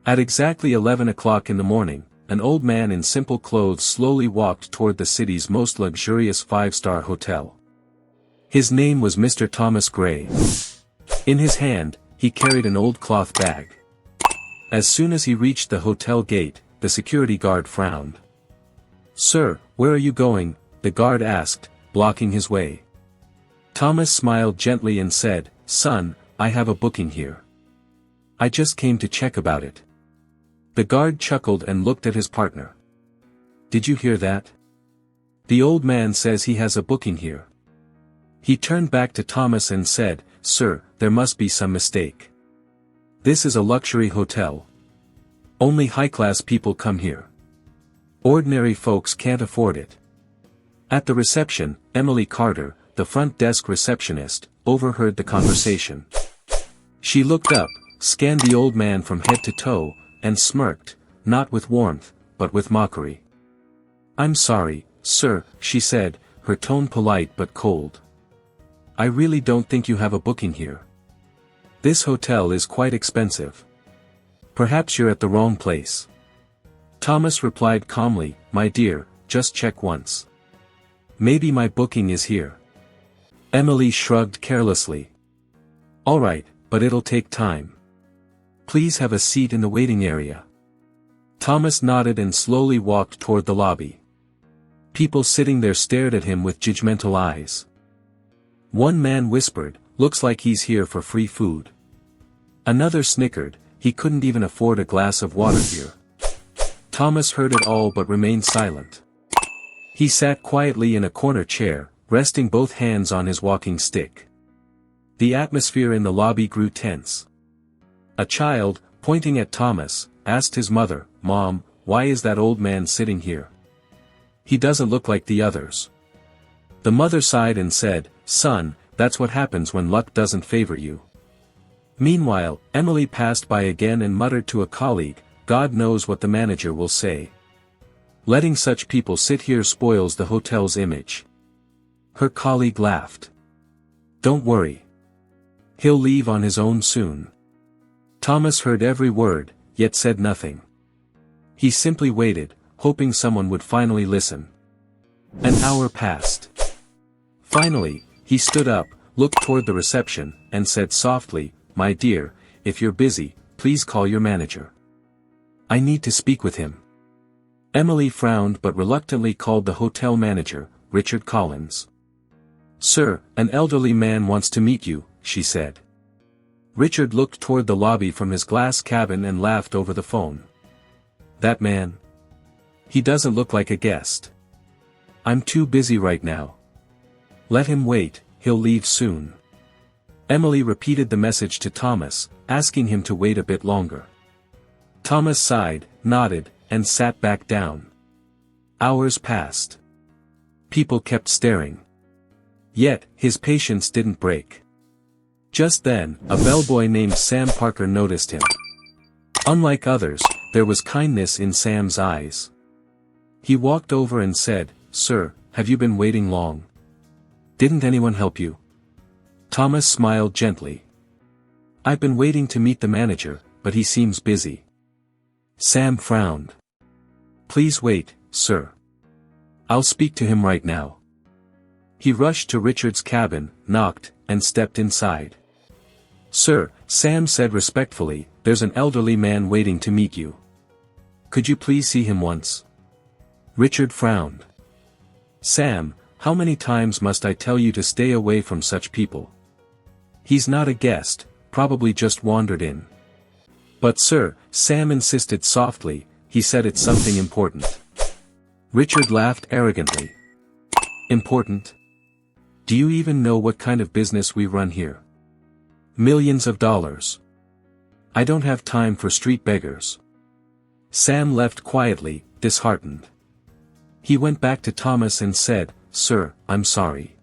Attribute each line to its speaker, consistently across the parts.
Speaker 1: At exactly 11 o'clock in the morning, an old man in simple clothes slowly walked toward the city's most luxurious five-star hotel. His name was Mr. Thomas Gray. In his hand, he carried an old cloth bag. As soon as he reached the hotel gate, the security guard frowned. "Sir, where are you going?" the guard asked, blocking his way. Thomas smiled gently and said, "Son, I have a booking here. I just came to check about it." The guard chuckled and looked at his partner. "Did you hear that? The old man says he has a booking here." He turned back to Thomas and said, "Sir, there must be some mistake. This is a luxury hotel. Only high-class people come here. Ordinary folks can't afford it." At the reception, Emily Carter, the front desk receptionist, overheard the conversation. She looked up, scanned the old man from head to toe, and smirked, not with warmth, but with mockery. "I'm sorry, sir," she said, her tone polite but cold. "I really don't think you have a booking here. This hotel is quite expensive. Perhaps you're at the wrong place." Thomas replied calmly, "My dear, just check once. Maybe my booking is here." Emily shrugged carelessly. "All right, but it'll take time. Please have a seat in the waiting area." Thomas nodded and slowly walked toward the lobby. People sitting there stared at him with judgmental eyes. One man whispered, "Looks like he's here for free food." Another snickered, "He couldn't even afford a glass of water here." Thomas heard it all but remained silent. He sat quietly in a corner chair, resting both hands on his walking stick. The atmosphere in the lobby grew tense. A child, pointing at Thomas, asked his mother, "Mom, why is that old man sitting here? He doesn't look like the others." The mother sighed and said, "Son, that's what happens when luck doesn't favor you." Meanwhile, Emily passed by again and muttered to a colleague, "God knows what the manager will say. Letting such people sit here spoils the hotel's image." Her colleague laughed. "Don't worry. He'll leave on his own soon." Thomas heard every word, yet said nothing. He simply waited, hoping someone would finally listen. An hour passed. Finally, he stood up, looked toward the reception, and said softly, "My dear, if you're busy, please call your manager. I need to speak with him." Emily frowned but reluctantly called the hotel manager, Richard Collins. "Sir, an elderly man wants to meet you," she said. Richard looked toward the lobby from his glass cabin and laughed over the phone. "That man? He doesn't look like a guest. I'm too busy right now. Let him wait, he'll leave soon." Emily repeated the message to Thomas, asking him to wait a bit longer. Thomas sighed, nodded, and sat back down. Hours passed. People kept staring. Yet, his patience didn't break. Just then, a bellboy named Sam Parker noticed him. Unlike others, there was kindness in Sam's eyes. He walked over and said, "Sir, have you been waiting long? Didn't anyone help you?" Thomas smiled gently. "I've been waiting to meet the manager, but he seems busy." Sam frowned. "Please wait, sir. I'll speak to him right now." He rushed to Richard's cabin, knocked, and stepped inside. "Sir," Sam said respectfully, "there's an elderly man waiting to meet you. Could you please see him once?" Richard frowned. "Sam, how many times must I tell you to stay away from such people? He's not a guest, probably just wandered in." "But sir," Sam insisted softly, "he said it's something important." Richard laughed arrogantly. "Important? Do you even know what kind of business we run here? Millions of dollars. I don't have time for street beggars." Sam left quietly, disheartened. He went back to Thomas and said, "Sir, I'm sorry.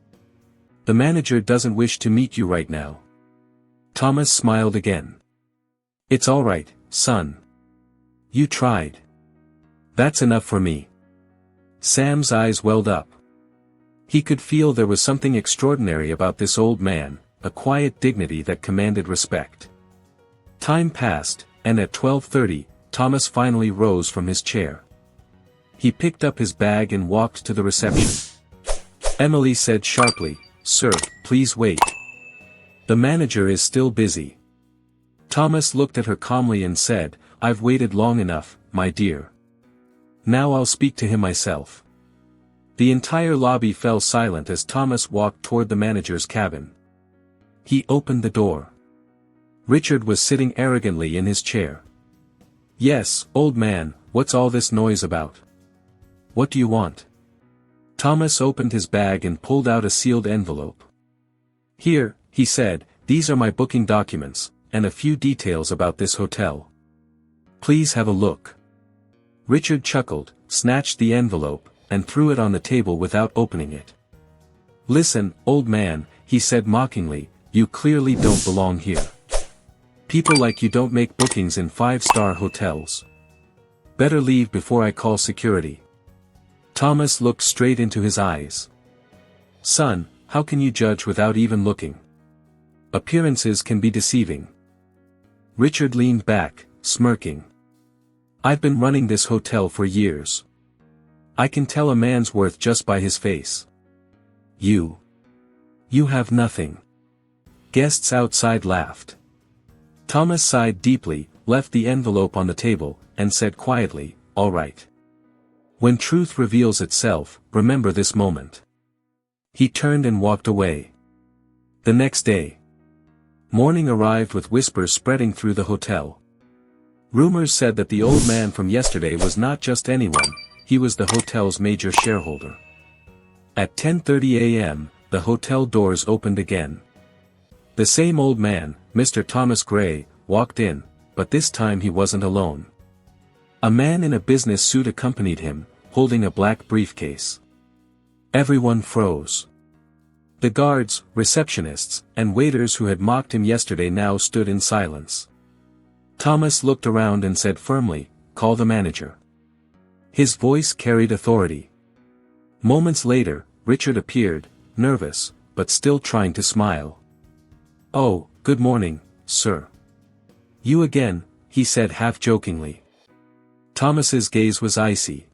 Speaker 1: The manager doesn't wish to meet you right now." Thomas smiled again. "It's all right, son. You tried. That's enough for me." Sam's eyes welled up. He could feel there was something extraordinary about this old man, a quiet dignity that commanded respect. Time passed, and at 12:30, Thomas finally rose from his chair. He picked up his bag and walked to the reception. Emily said sharply, "Sir, please wait. The manager is still busy." Thomas looked at her calmly and said, "I've waited long enough, my dear. Now I'll speak to him myself." The entire lobby fell silent as Thomas walked toward the manager's cabin. He opened the door. Richard was sitting arrogantly in his chair. "Yes, old man, what's all this noise about? What do you want?" Thomas opened his bag and pulled out a sealed envelope. "Here," he said, "these are my booking documents, and a few details about this hotel. Please have a look." Richard chuckled, snatched the envelope, and threw it on the table without opening it. "Listen, old man," he said mockingly, "you clearly don't belong here. People like you don't make bookings in 5-star hotels. Better leave before I call security." Thomas looked straight into his eyes. "Son, how can you judge without even looking? Appearances can be deceiving." Richard leaned back, smirking. "I've been running this hotel for years. I can tell a man's worth just by his face. You have nothing." Guests outside laughed. Thomas sighed deeply, left the envelope on the table, and said quietly, "All right. When truth reveals itself, remember this moment." He turned and walked away. The next day, morning arrived with whispers spreading through the hotel. Rumors said that the old man from yesterday was not just anyone, he was the hotel's major shareholder. At 10:30 a.m., the hotel doors opened again. The same old man, Mr. Thomas Gray, walked in, but this time he wasn't alone. A man in a business suit accompanied him, holding a black briefcase. Everyone froze. The guards, receptionists, and waiters who had mocked him yesterday now stood in silence. Thomas looked around and said firmly, "Call the manager." His voice carried authority. Moments later, Richard appeared, nervous, but still trying to smile. "Oh, good morning, sir." "You again," he said half-jokingly. Thomas's gaze was icy.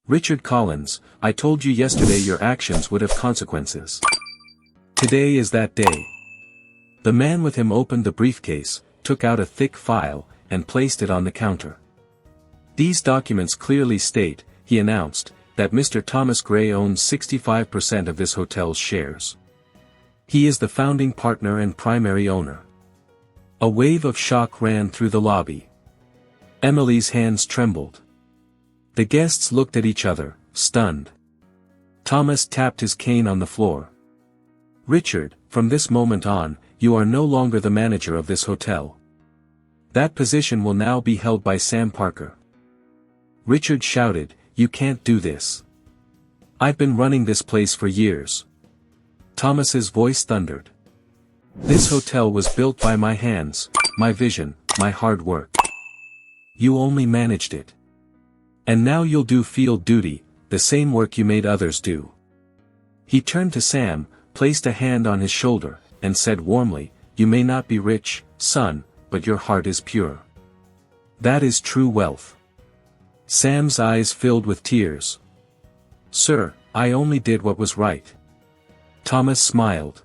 Speaker 1: "Richard Collins, I told you yesterday your actions would have consequences. Today is that day." The man with him opened the briefcase, took out a thick file, and placed it on the counter. "These documents clearly state," he announced, "that Mr. Thomas Gray owns 65% of this hotel's shares. He is the founding partner and primary owner." A wave of shock ran through the lobby. Emily's hands trembled. The guests looked at each other, stunned. Thomas tapped his cane on the floor. "Richard, from this moment on, you are no longer the manager of this hotel. That position will now be held by Sam Parker." Richard shouted, "You can't do this. I've been running this place for years." Thomas's voice thundered. "This hotel was built by my hands, my vision, my hard work. You only managed it. And now you'll do field duty, the same work you made others do." He turned to Sam, placed a hand on his shoulder, and said warmly, "You may not be rich, son, but your heart is pure. That is true wealth." Sam's eyes filled with tears. "Sir, I only did what was right." Thomas smiled.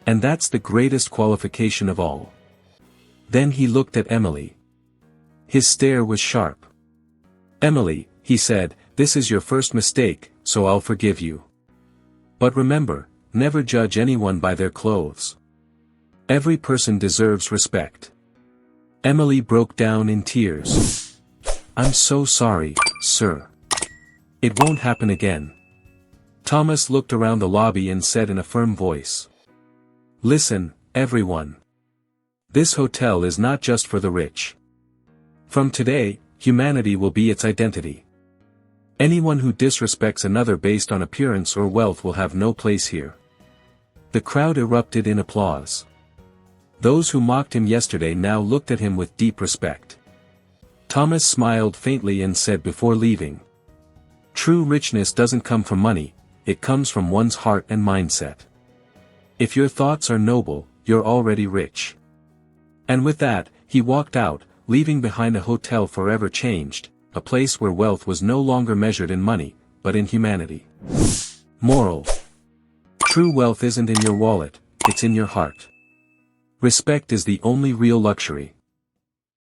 Speaker 1: "And that's the greatest qualification of all." Then he looked at Emily. His stare was sharp. "Emily," he said, "this is your first mistake, so I'll forgive you. But remember, never judge anyone by their clothes. Every person deserves respect." Emily broke down in tears. "I'm so sorry, sir. It won't happen again." Thomas looked around the lobby and said in a firm voice, "Listen, everyone. This hotel is not just for the rich. From today, humanity will be its identity. Anyone who disrespects another based on appearance or wealth will have no place here." The crowd erupted in applause. Those who mocked him yesterday now looked at him with deep respect. Thomas smiled faintly and said before leaving, "True richness doesn't come from money, it comes from one's heart and mindset. If your thoughts are noble, you're already rich." And with that, he walked out, leaving behind a hotel forever changed, a place where wealth was no longer measured in money, but in humanity. Moral: true wealth isn't in your wallet, it's in your heart. Respect is the only real luxury,